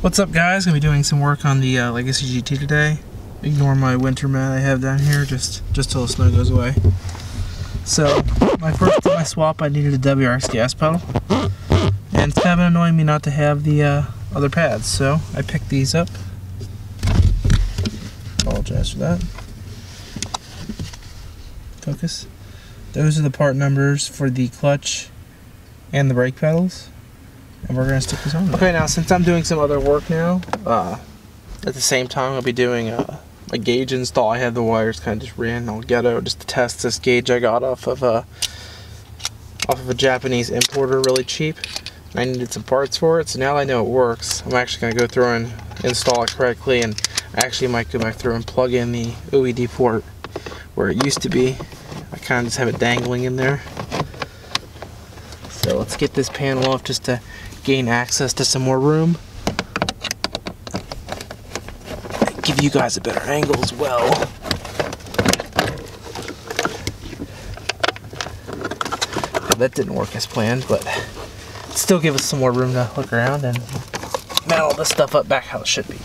What's up, guys? Gonna be doing some work on the Legacy GT today. Ignore my winter mat I have down here, just till the snow goes away. So, my swap, I needed a WRX gas pedal, and it's kind of been annoying me not to have the other pads. So I picked these up. Apologize for that. Focus. Those are the part numbers for the clutch and the brake pedals. And we're going to stick this on. Okay, now since I'm doing some other work now, at the same time I'll be doing a gauge install. I have the wires kind of just ran all ghetto just to test this gauge I got off of a Japanese importer, really cheap. I needed some parts for it, so now I know it works. I'm actually going to go through and install it correctly, and I actually might go back through and plug in the OED port where it used to be. I kind of just have it dangling in there. So let's get this panel off just to gain access to some more room. Give you guys a better angle as well. Now, that didn't work as planned, but still give us some more room to look around and mount all this stuff up back how it should be.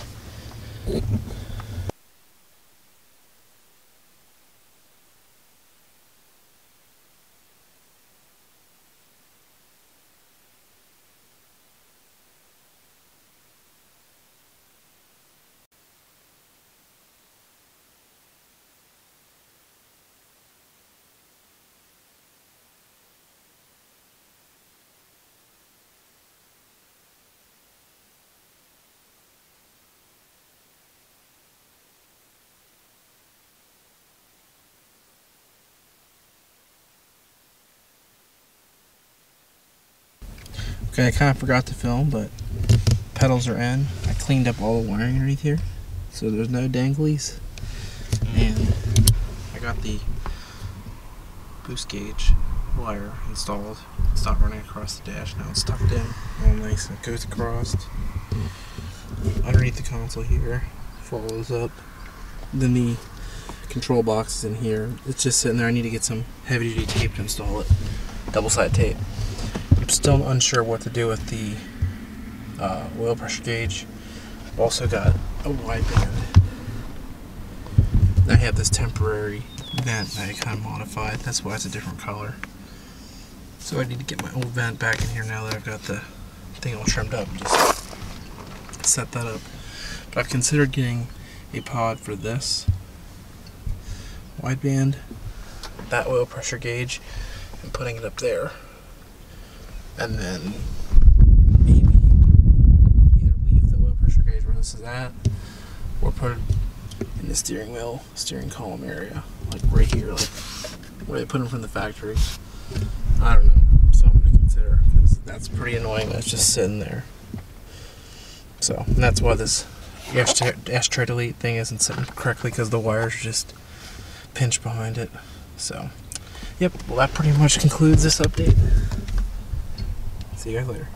Okay, I kind of forgot to film, but pedals are in. I cleaned up all the wiring underneath here, so there's no danglies. And I got the boost gauge wire installed. It's not running across the dash now. It's tucked in all nice, and it goes across underneath the console here, follows up. Then the control box is in here. It's just sitting there. I need to get some heavy duty tape to install it, double-sided tape. I'm still unsure what to do with the oil pressure gauge. I've also got a wide band. I have this temporary vent that I kind of modified. That's why it's a different color. So I need to get my old vent back in here now that I've got the thing all trimmed up. Just set that up. But I've considered getting a pod for this wide band, that oil pressure gauge, and putting it up there. And then maybe either leave the oil pressure gauge where this is at, or put it in the steering wheel, steering column area, like right here, like where they put them from the factory. I don't know, something to consider, because that's pretty annoying that it's just sitting there. So, and that's why this ashtray delete thing isn't sitting correctly, because the wires are just pinched behind it. So, yep, well that pretty much concludes this update. See you guys later.